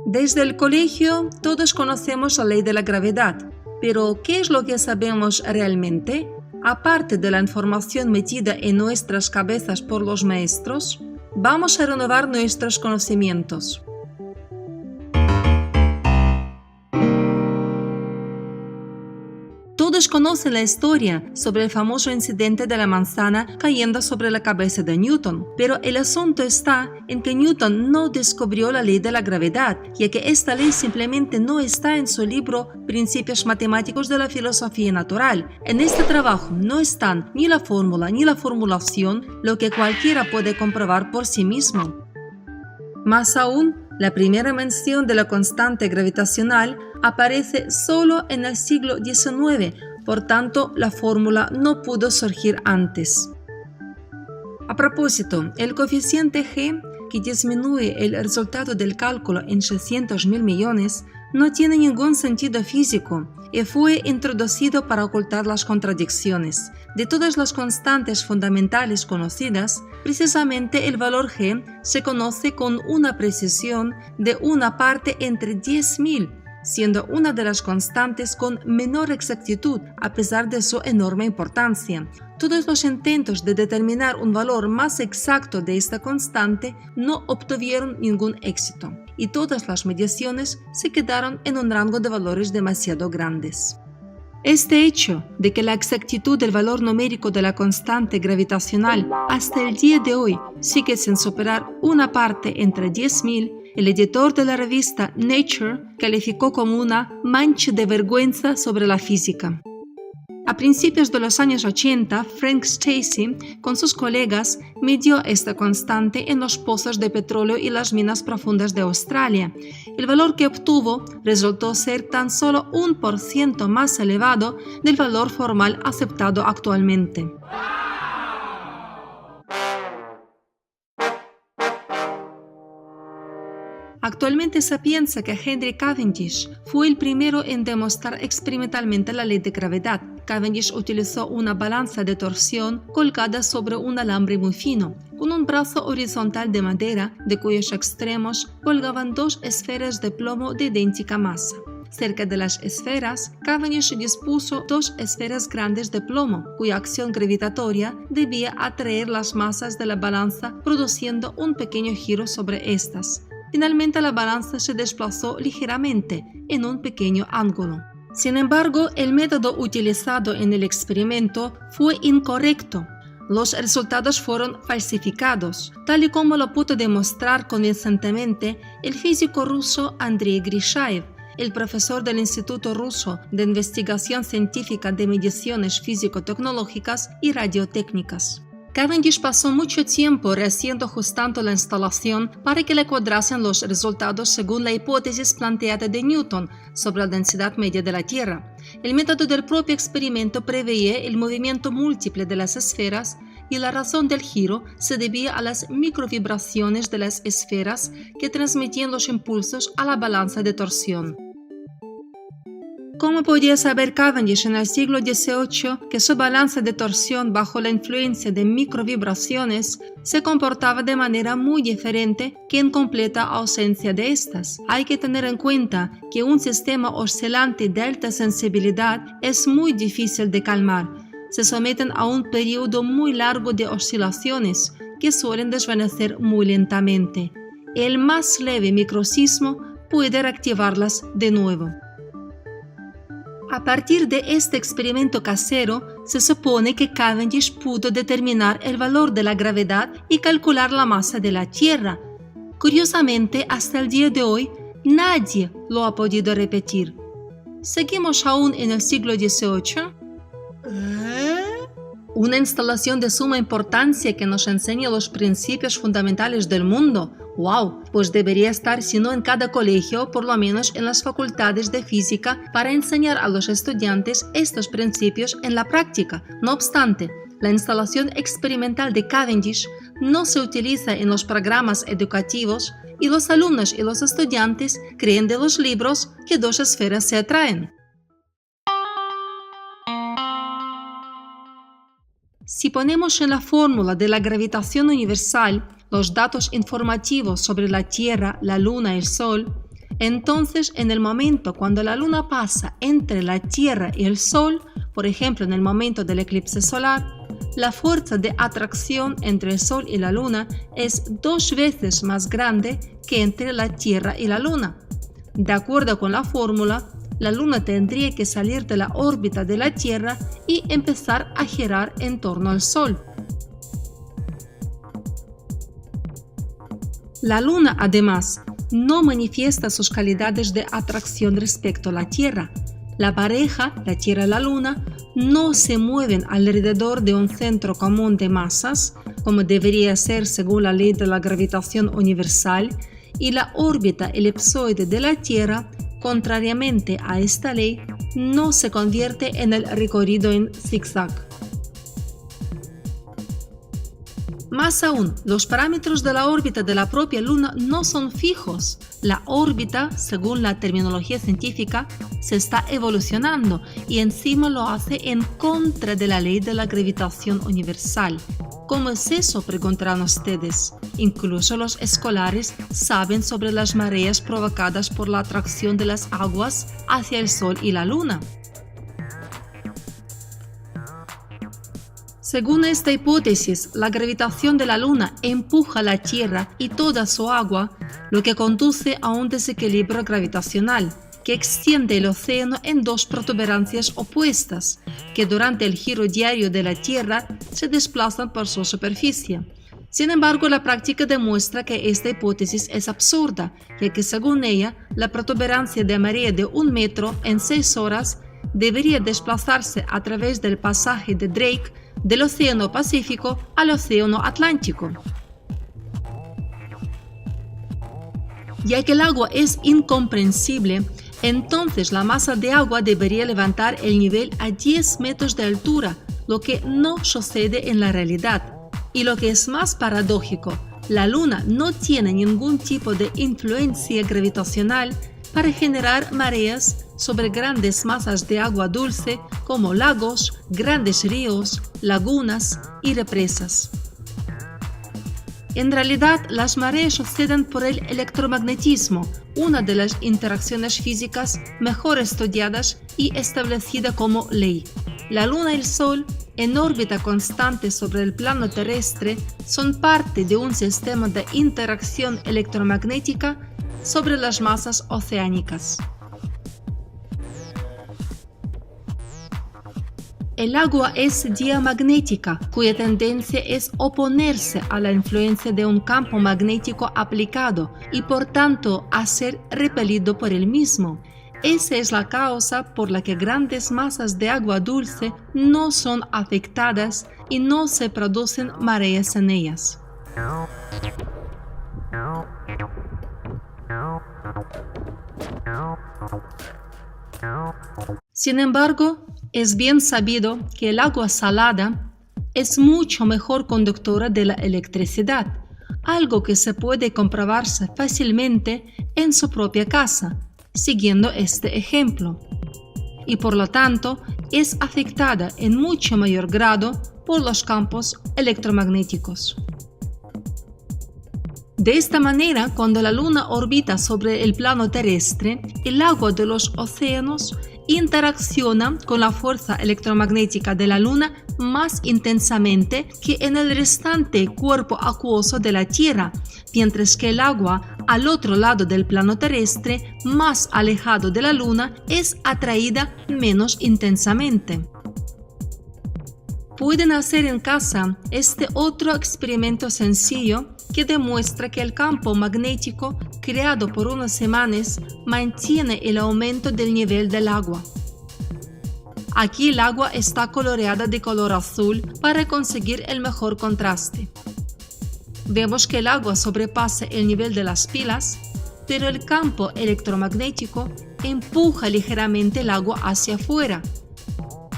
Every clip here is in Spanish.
Desde el colegio todos conocemos la ley de la gravedad, pero ¿qué es lo que sabemos realmente? Aparte de la información metida en nuestras cabezas por los maestros, vamos a renovar nuestros conocimientos. Todos conocen la historia sobre el famoso incidente de la manzana cayendo sobre la cabeza de Newton, pero el asunto está en que Newton no descubrió la ley de la gravedad, ya que esta ley simplemente no está en su libro Principios Matemáticos de la Filosofía Natural. En este trabajo no están ni la fórmula ni la formulación, lo que cualquiera puede comprobar por sí mismo. Más aún, la primera mención de la constante gravitacional aparece solo en el siglo XIX, por tanto, la fórmula no pudo surgir antes. A propósito, el coeficiente G, que disminuye el resultado del cálculo en 600.000 millones, no tiene ningún sentido físico y fue introducido para ocultar las contradicciones. De todas las constantes fundamentales conocidas, precisamente el valor G se conoce con una precisión de una parte entre 10.000, siendo una de las constantes con menor exactitud a pesar de su enorme importancia. Todos los intentos de determinar un valor más exacto de esta constante no obtuvieron ningún éxito, y todas las mediciones se quedaron en un rango de valores demasiado grandes. Este hecho de que la exactitud del valor numérico de la constante gravitacional hasta el día de hoy sigue sin superar una parte entre 10.000, el editor de la revista Nature calificó como una mancha de vergüenza sobre la física. A principios de los años 80, Frank Stacy, con sus colegas, midió esta constante en los pozos de petróleo y las minas profundas de Australia. El valor que obtuvo resultó ser tan solo 1% más elevado del valor formal aceptado actualmente. Actualmente se piensa que Henry Cavendish fue el primero en demostrar experimentalmente la ley de gravedad. Cavendish utilizó una balanza de torsión colgada sobre un alambre muy fino, con un brazo horizontal de madera de cuyos extremos colgaban dos esferas de plomo de idéntica masa. Cerca de las esferas, Cavendish dispuso dos esferas grandes de plomo, cuya acción gravitatoria debía atraer las masas de la balanza, produciendo un pequeño giro sobre estas. Finalmente la balanza se desplazó ligeramente en un pequeño ángulo. Sin embargo, el método utilizado en el experimento fue incorrecto. Los resultados fueron falsificados, tal y como lo pudo demostrar convincentemente el físico ruso Andrei Grishaev, el profesor del Instituto Ruso de Investigación Científica de Mediciones Físico-Tecnológicas y Radiotécnicas. Cavendish pasó mucho tiempo rehaciendo ajustando la instalación para que le cuadrasen los resultados según la hipótesis planteada de Newton sobre la densidad media de la Tierra. El método del propio experimento preveía el movimiento múltiple de las esferas y la razón del giro se debía a las microvibraciones de las esferas que transmitían los impulsos a la balanza de torsión. ¿Cómo podía saber Cavendish en el siglo XVIII que su balanza de torsión bajo la influencia de microvibraciones se comportaba de manera muy diferente que en completa ausencia de estas? Hay que tener en cuenta que un sistema oscilante de alta sensibilidad es muy difícil de calmar. Se someten a un periodo muy largo de oscilaciones que suelen desvanecer muy lentamente. El más leve microsismo puede reactivarlas de nuevo. A partir de este experimento casero, se supone que Cavendish pudo determinar el valor de la gravedad y calcular la masa de la Tierra. Curiosamente, hasta el día de hoy, nadie lo ha podido repetir. ¿Seguimos aún en el siglo XVIII? Una instalación de suma importancia que nos enseña los principios fundamentales del mundo. ¡Wow! Pues debería estar, si no en cada colegio, por lo menos en las facultades de física para enseñar a los estudiantes estos principios en la práctica. No obstante, la instalación experimental de Cavendish no se utiliza en los programas educativos y los alumnos y los estudiantes creen de los libros que dos esferas se atraen. Si ponemos en la fórmula de la gravitación universal los datos informativos sobre la Tierra, la Luna y el Sol, entonces en el momento cuando la Luna pasa entre la Tierra y el Sol, por ejemplo en el momento del eclipse solar, la fuerza de atracción entre el Sol y la Luna es 2 veces más grande que entre la Tierra y la Luna. De acuerdo con la fórmula, la Luna tendría que salir de la órbita de la Tierra y empezar a girar en torno al Sol. La Luna, además, no manifiesta sus calidades de atracción respecto a la Tierra. La pareja, la Tierra y la Luna, no se mueven alrededor de un centro común de masas, como debería ser según la ley de la gravitación universal, y la órbita elipsoide de la Tierra, contrariamente a esta ley, no se convierte en el recorrido en zigzag. Más aún, los parámetros de la órbita de la propia Luna no son fijos. La órbita, según la terminología científica, se está evolucionando y encima lo hace en contra de la ley de la gravitación universal. ¿Cómo es eso?, preguntarán ustedes. Incluso los escolares saben sobre las mareas provocadas por la atracción de las aguas hacia el Sol y la Luna. Según esta hipótesis, la gravitación de la Luna empuja la Tierra y toda su agua, lo que conduce a un desequilibrio gravitacional, que extiende el océano en 2 protuberancias opuestas, que durante el giro diario de la Tierra se desplazan por su superficie. Sin embargo, la práctica demuestra que esta hipótesis es absurda, ya que según ella, la protuberancia de marea de 1 metro en 6 horas debería desplazarse a través del pasaje de Drake del Océano Pacífico al Océano Atlántico. Ya que el agua es incomprensible, entonces la masa de agua debería levantar el nivel a 10 metros de altura, lo que no sucede en la realidad. Y lo que es más paradójico, la Luna no tiene ningún tipo de influencia gravitacional para generar mareas sobre grandes masas de agua dulce como lagos, grandes ríos, lagunas y represas. En realidad, las mareas suceden por el electromagnetismo, una de las interacciones físicas mejor estudiadas y establecida como ley. La Luna y el Sol, en órbita constante sobre el plano terrestre, son parte de un sistema de interacción electromagnética sobre las masas oceánicas. El agua es diamagnética, cuya tendencia es oponerse a la influencia de un campo magnético aplicado y por tanto a ser repelido por el mismo. Esa es la causa por la que grandes masas de agua dulce no son afectadas y no se producen mareas en ellas. Sin embargo, es bien sabido que el agua salada es mucho mejor conductora de la electricidad, algo que se puede comprobarse fácilmente en su propia casa, siguiendo este ejemplo, y por lo tanto es afectada en mucho mayor grado por los campos electromagnéticos. De esta manera, cuando la Luna orbita sobre el plano terrestre, el agua de los océanos interacciona con la fuerza electromagnética de la Luna más intensamente que en el restante cuerpo acuoso de la Tierra, mientras que el agua al otro lado del plano terrestre, más alejado de la Luna, es atraída menos intensamente. Pueden hacer en casa este otro experimento sencillo que demuestra que el campo magnético creado por unos imanes mantiene el aumento del nivel del agua. Aquí el agua está coloreada de color azul para conseguir el mejor contraste. Vemos que el agua sobrepasa el nivel de las pilas, pero el campo electromagnético empuja ligeramente el agua hacia afuera.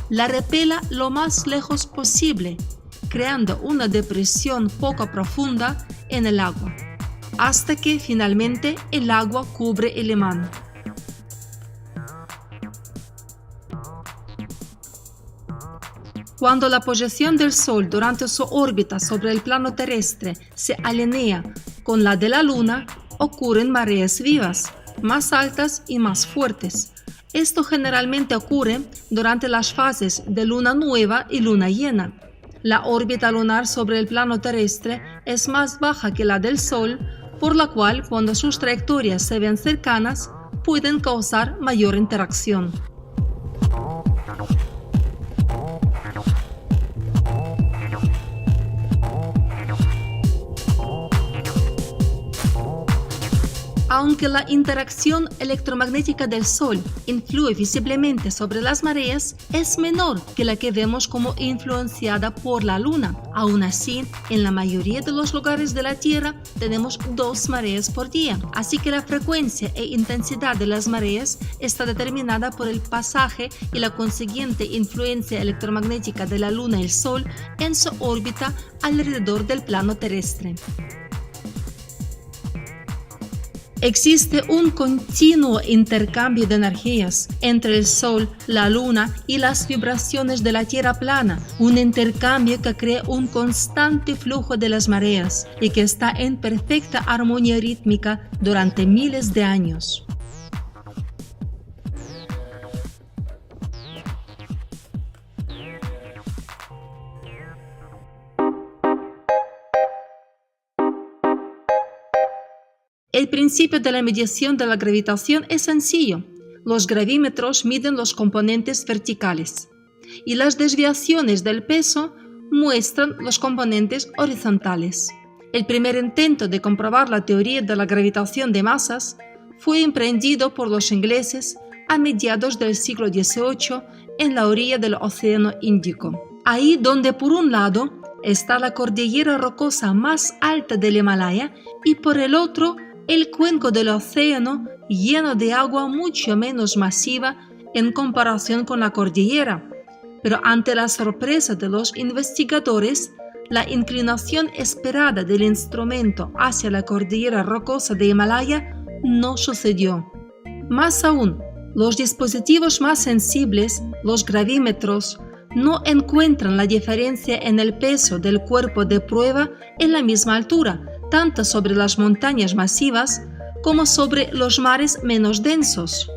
La repela lo más lejos posible, creando una depresión poco profunda en el agua, hasta que finalmente el agua cubre el imán. Cuando la posición del Sol durante su órbita sobre el plano terrestre se alinea con la de la Luna, ocurren mareas vivas, más altas y más fuertes. Esto generalmente ocurre durante las fases de luna nueva y luna llena. La órbita lunar sobre el plano terrestre es más baja que la del Sol, por la cual cuando sus trayectorias se ven cercanas, pueden causar mayor interacción. Aunque la interacción electromagnética del Sol influye visiblemente sobre las mareas, es menor que la que vemos como influenciada por la Luna. Aún así, en la mayoría de los lugares de la Tierra tenemos 2 mareas por día, así que la frecuencia e intensidad de las mareas está determinada por el pasaje y la consiguiente influencia electromagnética de la Luna y el Sol en su órbita alrededor del plano terrestre. Existe un continuo intercambio de energías entre el Sol, la Luna y las vibraciones de la Tierra plana, un intercambio que crea un constante flujo de las mareas y que está en perfecta armonía rítmica durante miles de años. El principio de la medición de la gravitación es sencillo. Los gravímetros miden los componentes verticales y las desviaciones del peso muestran los componentes horizontales. El primer intento de comprobar la teoría de la gravitación de masas fue emprendido por los ingleses a mediados del siglo XVIII en la orilla del Océano Índico. Ahí donde por un lado está la cordillera rocosa más alta del Himalaya y por el otro el cuenco del océano lleno de agua mucho menos masiva en comparación con la cordillera. Pero ante la sorpresa de los investigadores, la inclinación esperada del instrumento hacia la cordillera rocosa de Himalaya no sucedió. Más aún, los dispositivos más sensibles, los gravímetros, no encuentran la diferencia en el peso del cuerpo de prueba en la misma altura, tanto sobre las montañas masivas como sobre los mares menos densos.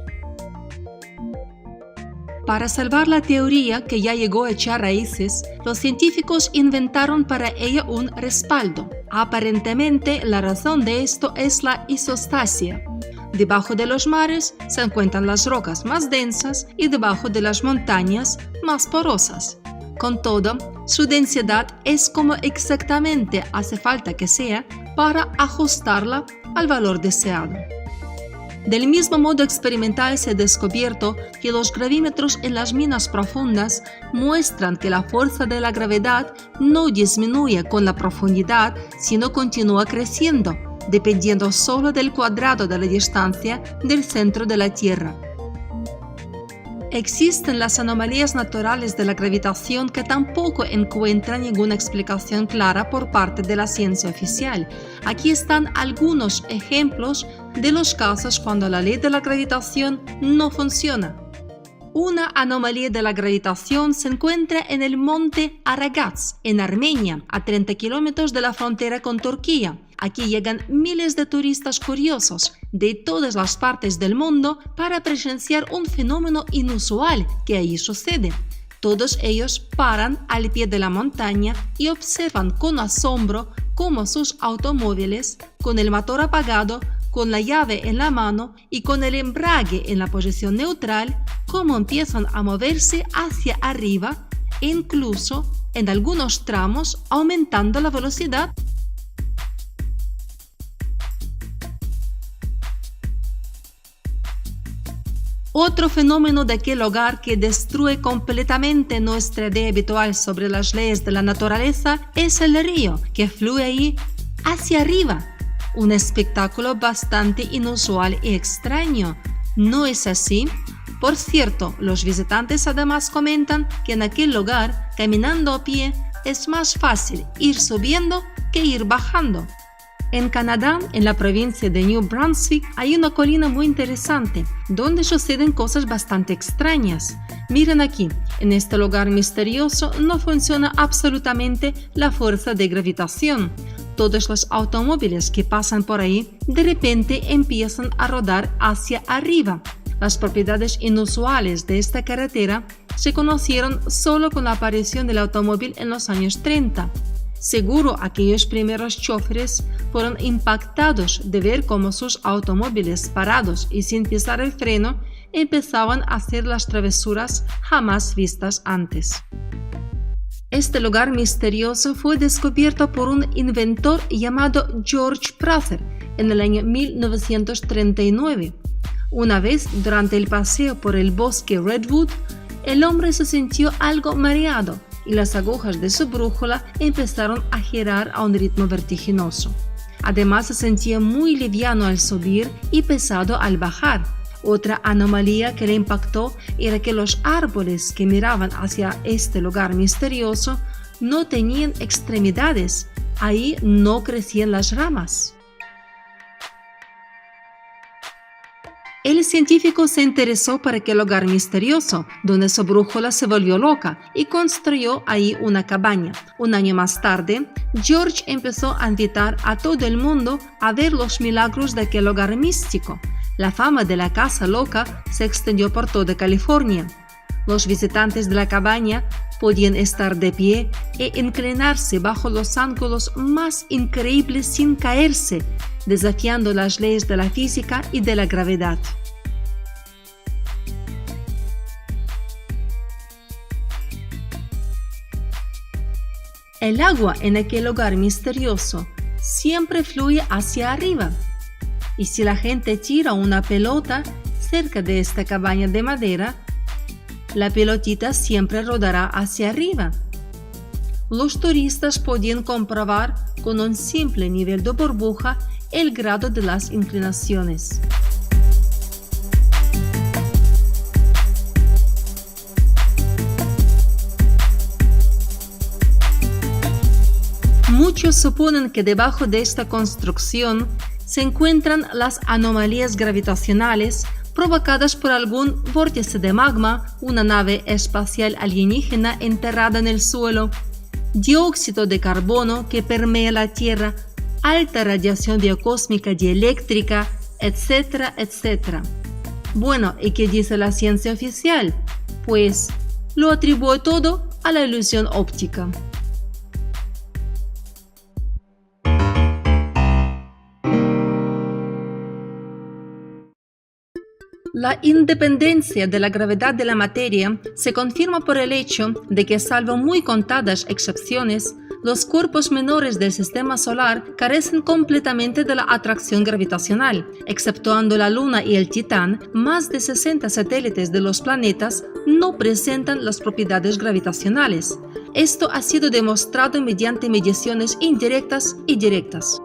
Para salvar la teoría que ya llegó a echar raíces, los científicos inventaron para ella un respaldo. Aparentemente, la razón de esto es la isostasia. Debajo de los mares se encuentran las rocas más densas y debajo de las montañas más porosas. Con todo, su densidad es como exactamente hace falta que sea para ajustarla al valor deseado. Del mismo modo experimental se ha descubierto que los gravímetros en las minas profundas muestran que la fuerza de la gravedad no disminuye con la profundidad, sino continúa creciendo, dependiendo solo del cuadrado de la distancia del centro de la Tierra. Existen las anomalías naturales de la gravitación que tampoco encuentran ninguna explicación clara por parte de la ciencia oficial. Aquí están algunos ejemplos de los casos cuando la ley de la gravitación no funciona. Una anomalía de la gravitación se encuentra en el monte Aragats, en Armenia, a 30 kilómetros de la frontera con Turquía. Aquí llegan miles de turistas curiosos de todas las partes del mundo para presenciar un fenómeno inusual que allí sucede. Todos ellos paran al pie de la montaña y observan con asombro cómo sus automóviles, con el motor apagado, con la llave en la mano y con el embrague en la posición neutral, cómo empiezan a moverse hacia arriba e incluso, en algunos tramos, aumentando la velocidad. Otro fenómeno de aquel lugar que destruye completamente nuestra idea habitual sobre las leyes de la naturaleza es el río que fluye ahí hacia arriba. Un espectáculo bastante inusual y extraño, ¿no es así? Por cierto, los visitantes además comentan que en aquel lugar, caminando a pie, es más fácil ir subiendo que ir bajando. En Canadá, en la provincia de New Brunswick, hay una colina muy interesante, donde suceden cosas bastante extrañas. Miren aquí, en este lugar misterioso no funciona absolutamente la fuerza de gravitación. Todos los automóviles que pasan por ahí de repente empiezan a rodar hacia arriba. Las propiedades inusuales de esta carretera se conocieron solo con la aparición del automóvil en los años 30. Seguro aquellos primeros choferes fueron impactados de ver cómo sus automóviles parados y sin pisar el freno empezaban a hacer las travesuras jamás vistas antes. Este lugar misterioso fue descubierto por un inventor llamado George Prather en el año 1939. Una vez, durante el paseo por el bosque Redwood, el hombre se sintió algo mareado y las agujas de su brújula empezaron a girar a un ritmo vertiginoso. Además, se sentía muy liviano al subir y pesado al bajar. Otra anomalía que le impactó era que los árboles que miraban hacia este lugar misterioso no tenían extremidades. Ahí no crecían las ramas. El científico se interesó por aquel lugar misterioso, donde su brújula se volvió loca, y construyó ahí una cabaña. Un año más tarde, George empezó a invitar a todo el mundo a ver los milagros de aquel lugar místico. La fama de la casa loca se extendió por toda California. Los visitantes de la cabaña podían estar de pie e inclinarse bajo los ángulos más increíbles sin caerse, desafiando las leyes de la física y de la gravedad. El agua en aquel lugar misterioso siempre fluye hacia arriba. Y si la gente tira una pelota cerca de esta cabaña de madera, la pelotita siempre rodará hacia arriba. Los turistas podían comprobar con un simple nivel de burbuja el grado de las inclinaciones. Muchos suponen que debajo de esta construcción se encuentran las anomalías gravitacionales provocadas por algún vórtice de magma, una nave espacial alienígena enterrada en el suelo, dióxido de carbono que permea la Tierra, alta radiación biocósmica dieléctrica, etcétera, etcétera. Bueno, ¿y qué dice la ciencia oficial? Pues lo atribuye todo a la ilusión óptica. La independencia de la gravedad de la materia se confirma por el hecho de que, salvo muy contadas excepciones, los cuerpos menores del sistema solar carecen completamente de la atracción gravitacional. Exceptuando la Luna y el Titán, más de 60 satélites de los planetas no presentan las propiedades gravitacionales. Esto ha sido demostrado mediante mediciones indirectas y directas.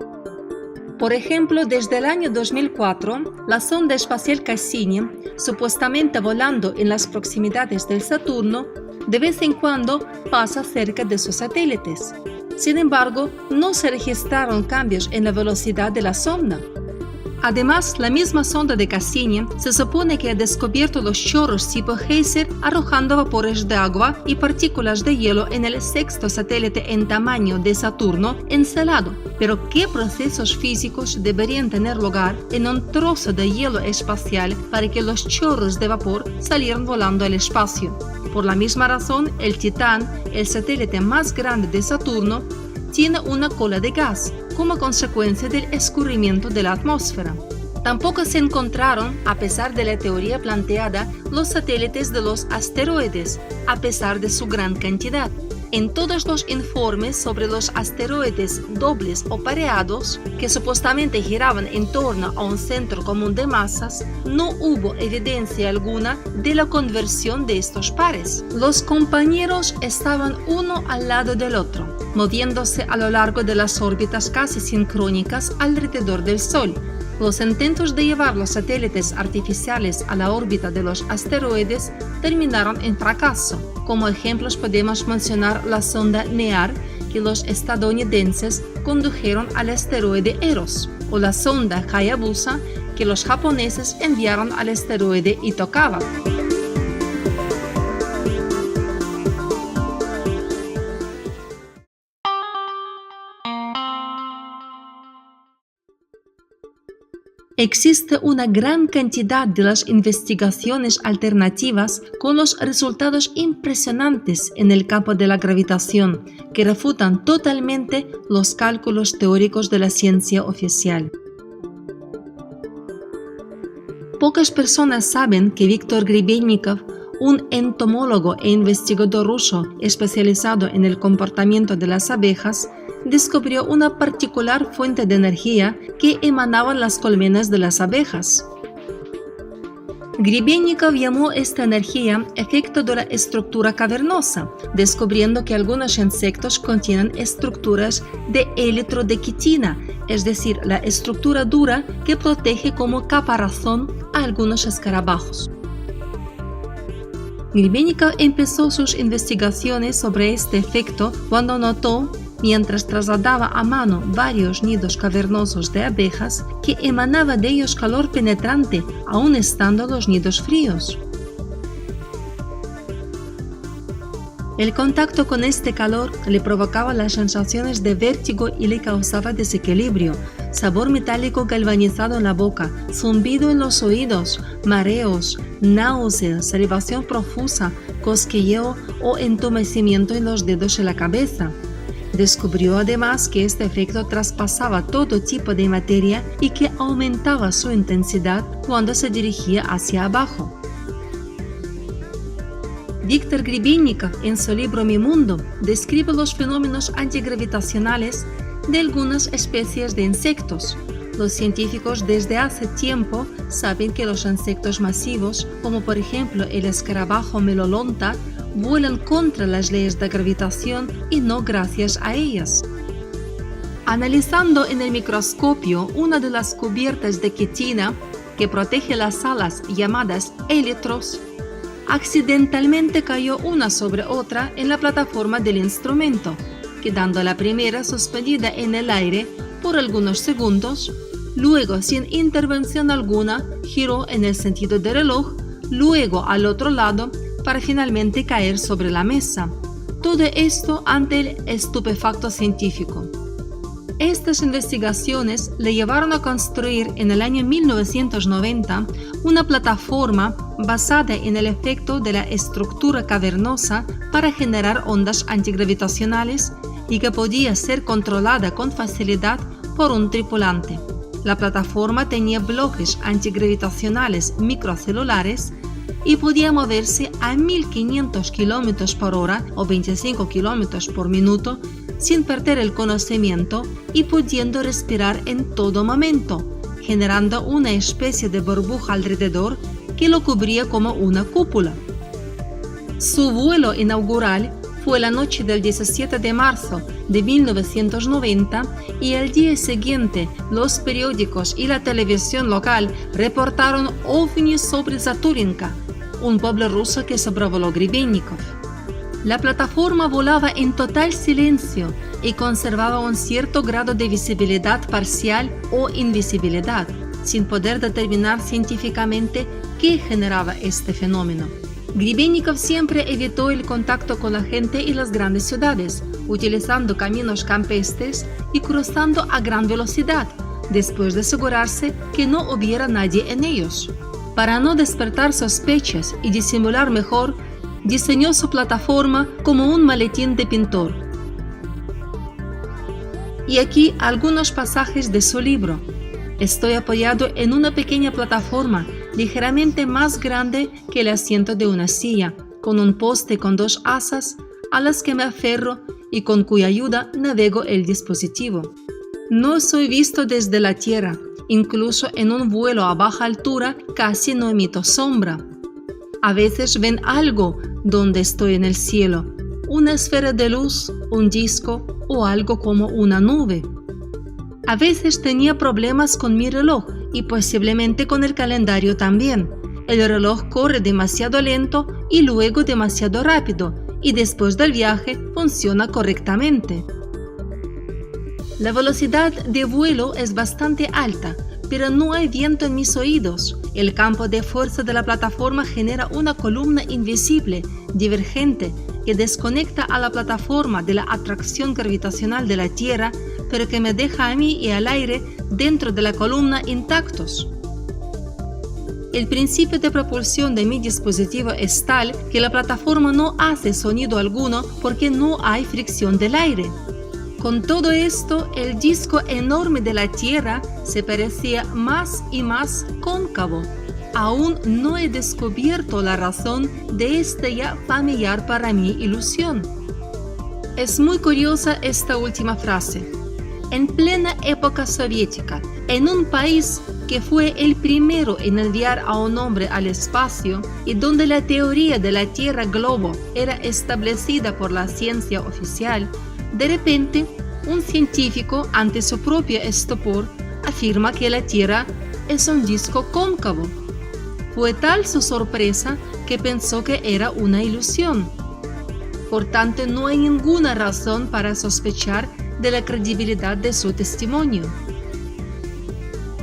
Por ejemplo, desde el año 2004, la sonda espacial Cassini, supuestamente volando en las proximidades del Saturno, de vez en cuando pasa cerca de sus satélites. Sin embargo, no se registraron cambios en la velocidad de la sonda. Además, la misma sonda de Cassini se supone que ha descubierto los chorros tipo geyser arrojando vapores de agua y partículas de hielo en el sexto satélite en tamaño de Saturno, Encelado. Pero ¿qué procesos físicos deberían tener lugar en un trozo de hielo espacial para que los chorros de vapor salieran volando al espacio? Por la misma razón, el Titán, el satélite más grande de Saturno, tiene una cola de gas como consecuencia del escurrimiento de la atmósfera. Tampoco se encontraron, a pesar de la teoría planteada, los satélites de los asteroides, a pesar de su gran cantidad. En todos los informes sobre los asteroides dobles o pareados, que supuestamente giraban en torno a un centro común de masas, no hubo evidencia alguna de la conversión de estos pares. Los compañeros estaban uno al lado del otro, moviéndose a lo largo de las órbitas casi sincrónicas alrededor del Sol. Los intentos de llevar los satélites artificiales a la órbita de los asteroides terminaron en fracaso. Como ejemplos podemos mencionar la sonda NEAR, que los estadounidenses condujeron al asteroide Eros, o la sonda Hayabusa que los japoneses enviaron al asteroide Itokawa. Existe una gran cantidad de las investigaciones alternativas con los resultados impresionantes en el campo de la gravitación que refutan totalmente los cálculos teóricos de la ciencia oficial. Pocas personas saben que Viktor Grebennikov, un entomólogo e investigador ruso especializado en el comportamiento de las abejas, descubrió una particular fuente de energía que emanaban las colmenas de las abejas. Grebennikov llamó esta energía efecto de la estructura cavernosa, descubriendo que algunos insectos contienen estructuras de élitro de quitina, es decir, la estructura dura que protege como caparazón a algunos escarabajos. Grebennikov empezó sus investigaciones sobre este efecto cuando notó, mientras trasladaba a mano varios nidos cavernosos de abejas, que emanaba de ellos calor penetrante, aun estando los nidos fríos. El contacto con este calor le provocaba las sensaciones de vértigo y le causaba desequilibrio, sabor metálico galvanizado en la boca, zumbido en los oídos, mareos, náuseas, salivación profusa, cosquilleo o entumecimiento en los dedos de la cabeza. Descubrió además que este efecto traspasaba todo tipo de materia y que aumentaba su intensidad cuando se dirigía hacia abajo. Viktor Grebennikov, en su libro Mi Mundo, describe los fenómenos antigravitacionales de algunas especies de insectos. Los científicos desde hace tiempo saben que los insectos masivos, como por ejemplo el escarabajo Melolonta, vuelan contra las leyes de gravitación y no gracias a ellas. Analizando en el microscopio una de las cubiertas de quitina que protege las alas llamadas élitros, accidentalmente cayó una sobre otra en la plataforma del instrumento, quedando la primera suspendida en el aire por algunos segundos, luego sin intervención alguna giró en el sentido del reloj, luego al otro lado para finalmente caer sobre la mesa. Todo esto ante el estupefacto científico. Estas investigaciones le llevaron a construir en el año 1990 una plataforma basada en el efecto de la estructura cavernosa para generar ondas antigravitacionales y que podía ser controlada con facilidad por un tripulante. La plataforma tenía bloques antigravitacionales microcelulares y podía moverse a 1500 km por hora o 25 km por minuto sin perder el conocimiento y pudiendo respirar en todo momento, generando una especie de burbuja alrededor que lo cubría como una cúpula. Su vuelo inaugural fue la noche del 17 de marzo de 1990 y el día siguiente los periódicos y la televisión local reportaron ovnis sobre Zaturinka, un pueblo ruso que sobrevoló Grebennikov. La plataforma volaba en total silencio y conservaba un cierto grado de visibilidad parcial o invisibilidad, sin poder determinar científicamente qué generaba este fenómeno. Grebennikov siempre evitó el contacto con la gente y las grandes ciudades, utilizando caminos campestres y cruzando a gran velocidad, después de asegurarse que no hubiera nadie en ellos. Para no despertar sospechas y disimular mejor, diseñó su plataforma como un maletín de pintor. Y aquí algunos pasajes de su libro. Estoy apoyado en una pequeña plataforma ligeramente más grande que el asiento de una silla, con un poste con 2 asas a las que me aferro y con cuya ayuda navego el dispositivo. No soy visto desde la Tierra, incluso en un vuelo a baja altura casi no emito sombra. A veces ven algo donde estoy en el cielo, una esfera de luz, un disco o algo como una nube. A veces tenía problemas con mi reloj y posiblemente con el calendario también. El reloj corre demasiado lento y luego demasiado rápido y después del viaje funciona correctamente. La velocidad de vuelo es bastante alta, pero no hay viento en mis oídos. El campo de fuerza de la plataforma genera una columna invisible, divergente, que desconecta a la plataforma de la atracción gravitacional de la Tierra, pero que me deja a mí y al aire dentro de la columna intactos. El principio de propulsión de mi dispositivo es tal que la plataforma no hace sonido alguno porque no hay fricción del aire. Con todo esto, el disco enorme de la Tierra se parecía más y más cóncavo. Aún no he descubierto la razón de esta ya familiar para mí ilusión. Es muy curiosa esta última frase. En plena época soviética, en un país que fue el primero en enviar a un hombre al espacio y donde la teoría de la Tierra globo era establecida por la ciencia oficial, de repente, un científico, ante su propio estupor, afirma que la Tierra es un disco cóncavo. Fue tal su sorpresa que pensó que era una ilusión. Por tanto, no hay ninguna razón para sospechar de la credibilidad de su testimonio.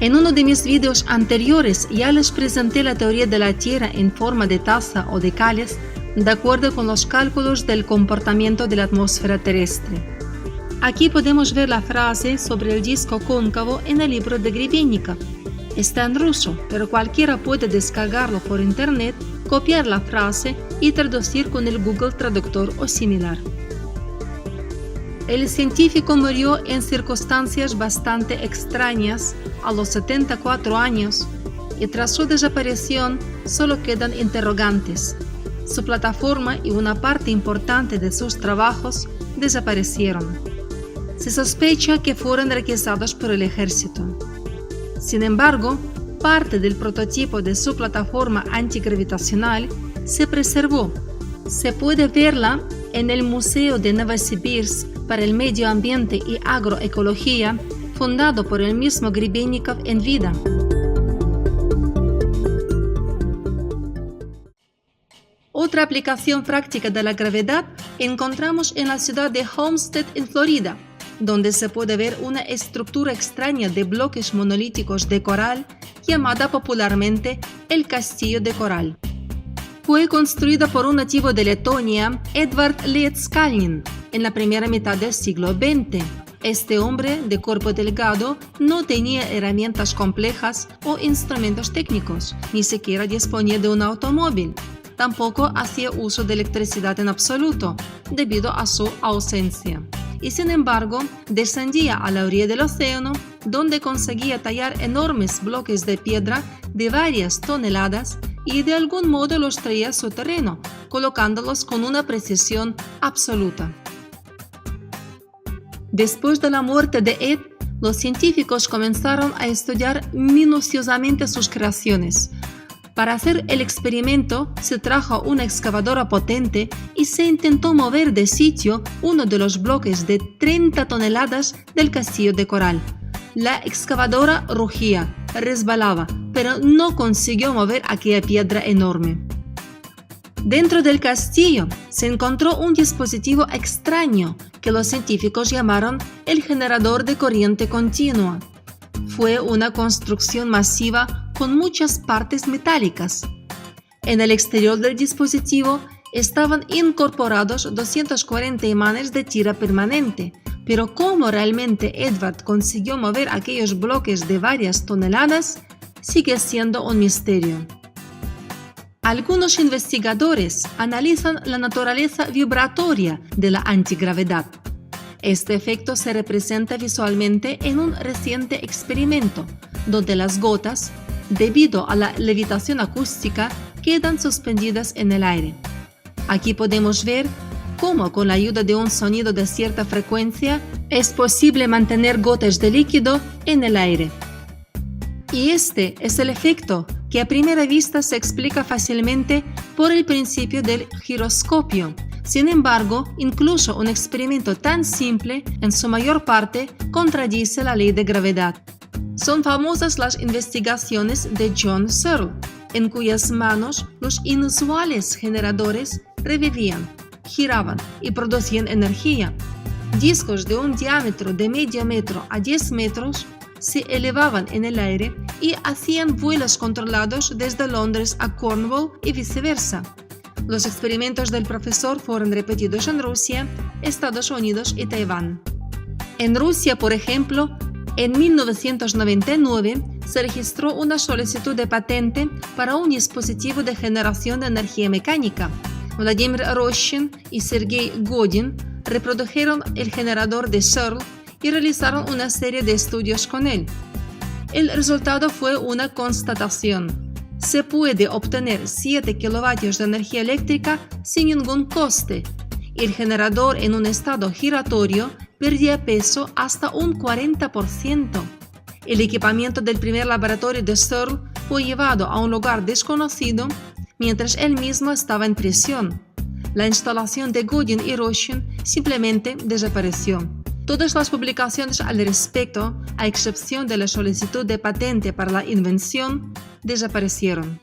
En uno de mis videos anteriores ya les presenté la teoría de la Tierra en forma de taza o de cáliz, de acuerdo con los cálculos del comportamiento de la atmósfera terrestre. Aquí podemos ver la frase sobre el disco cóncavo en el libro de Grebennikov. Está en ruso, pero cualquiera puede descargarlo por internet, copiar la frase y traducir con el Google Traductor o similar. El científico murió en circunstancias bastante extrañas a los 74 años y tras su desaparición solo quedan interrogantes. Su plataforma y una parte importante de sus trabajos desaparecieron. Se sospecha que fueron requisados por el ejército. Sin embargo, parte del prototipo de su plataforma antigravitacional se preservó. Se puede verla en el Museo de Novosibirsk para el Medio Ambiente y Agroecología, fundado por el mismo Grebennikov en vida. Otra aplicación práctica de la gravedad encontramos en la ciudad de Homestead, en Florida, donde se puede ver una estructura extraña de bloques monolíticos de coral llamada popularmente el Castillo de Coral. Fue construida por un nativo de Letonia, Edvard Leedskalnin, en la primera mitad del siglo XX. Este hombre, de cuerpo delgado, no tenía herramientas complejas o instrumentos técnicos, ni siquiera disponía de un automóvil. Tampoco hacía uso de electricidad en absoluto, debido a su ausencia. Y sin embargo, descendía a la orilla del océano, donde conseguía tallar enormes bloques de piedra de varias toneladas y de algún modo los traía a su terreno, colocándolos con una precisión absoluta. Después de la muerte de Ed, los científicos comenzaron a estudiar minuciosamente sus creaciones. Para hacer el experimento, se trajo una excavadora potente y se intentó mover de sitio uno de los bloques de 30 toneladas del Castillo de Coral. La excavadora rugía, resbalaba, pero no consiguió mover aquella piedra enorme. Dentro del castillo se encontró un dispositivo extraño que los científicos llamaron el generador de corriente continua. Fue una construcción masiva con muchas partes metálicas. En el exterior del dispositivo estaban incorporados 240 imanes de tira permanente, pero cómo realmente Edvard consiguió mover aquellos bloques de varias toneladas sigue siendo un misterio. Algunos investigadores analizan la naturaleza vibratoria de la antigravedad. Este efecto se representa visualmente en un reciente experimento, donde las gotas, debido a la levitación acústica, quedan suspendidas en el aire. Aquí podemos ver cómo con la ayuda de un sonido de cierta frecuencia es posible mantener gotas de líquido en el aire. Y este es el efecto que a primera vista se explica fácilmente por el principio del giroscopio. Sin embargo, incluso un experimento tan simple, en su mayor parte, contradice la ley de gravedad. Son famosas las investigaciones de John Searle, en cuyas manos los inusuales generadores revivían, giraban y producían energía. discos de un diámetro de medio metro a 10 metros se elevaban en el aire y hacían vuelos controlados desde Londres a Cornwall y viceversa. Los experimentos del profesor fueron repetidos en Rusia, Estados Unidos y Taiwán. En Rusia, por ejemplo, en 1999 se registró una solicitud de patente para un dispositivo de generación de energía mecánica. Vladimir Roshin y Sergei Godin reprodujeron el generador de Searle y realizaron una serie de estudios con él. El resultado fue una constatación. Se puede obtener 7 kilovatios de energía eléctrica sin ningún coste. El generador en un estado giratorio perdía peso hasta un 40%. El equipamiento del primer laboratorio de Searle fue llevado a un lugar desconocido mientras él mismo estaba en prisión. La instalación de Godin y Roshin simplemente desapareció. Todas las publicaciones al respecto, a excepción de la solicitud de patente para la invención, desaparecieron.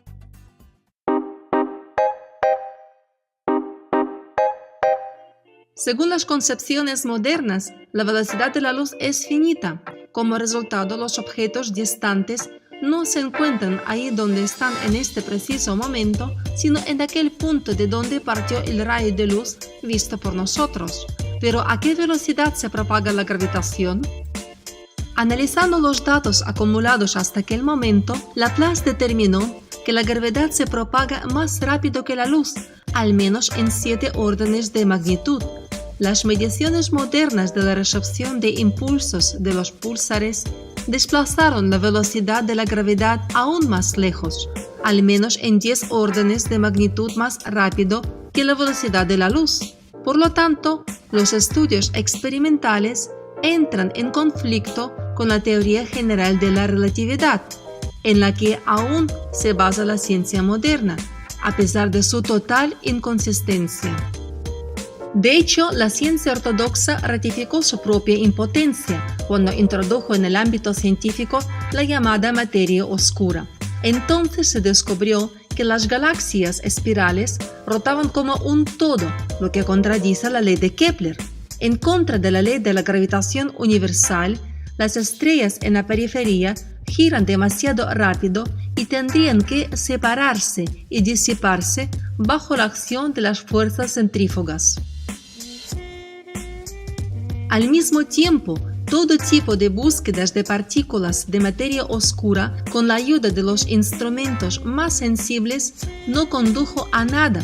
Según las concepciones modernas, la velocidad de la luz es finita. Como resultado, los objetos distantes no se encuentran ahí donde están en este preciso momento, sino en aquel punto de donde partió el rayo de luz visto por nosotros. Pero ¿a qué velocidad se propaga la gravitación? Analizando los datos acumulados hasta aquel momento, Laplace determinó que la gravedad se propaga más rápido que la luz, al menos en 7 órdenes de magnitud. Las mediciones modernas de la recepción de impulsos de los púlsares desplazaron la velocidad de la gravedad aún más lejos, al menos en 10 órdenes de magnitud más rápido que la velocidad de la luz. Por lo tanto, los estudios experimentales entran en conflicto con la teoría general de la relatividad, en la que aún se basa la ciencia moderna, a pesar de su total inconsistencia. De hecho, la ciencia ortodoxa ratificó su propia impotencia cuando introdujo en el ámbito científico la llamada materia oscura. Entonces se descubrió que las galaxias espirales rotaban como un todo, lo que contradice la ley de Kepler. En contra de la ley de la gravitación universal, las estrellas en la periferia giran demasiado rápido y tendrían que separarse y disiparse bajo la acción de las fuerzas centrífugas. Al mismo tiempo, todo tipo de búsquedas de partículas de materia oscura con la ayuda de los instrumentos más sensibles no condujo a nada,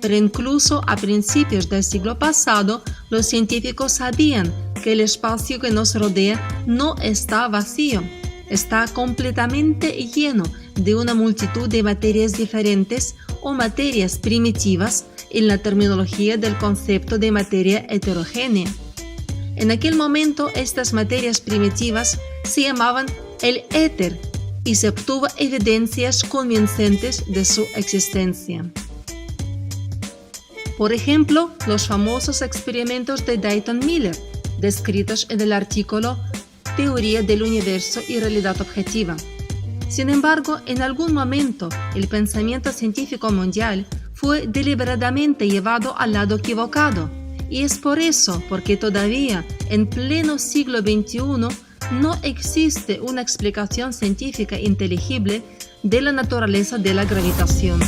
pero incluso a principios del siglo pasado los científicos sabían que el espacio que nos rodea no está vacío, está completamente lleno de una multitud de materias diferentes o materias primitivas en la terminología del concepto de materia heterogénea. En aquel momento estas materias primitivas se llamaban el éter y se obtuvo evidencias convincentes de su existencia. Por ejemplo, los famosos experimentos de Dayton-Miller, descritos en el artículo Teoría del Universo y Realidad Objetiva. Sin embargo, en algún momento el pensamiento científico mundial fue deliberadamente llevado al lado equivocado. Y es por eso, porque todavía, en pleno siglo XXI, no existe una explicación científica inteligible de la naturaleza de la gravitación.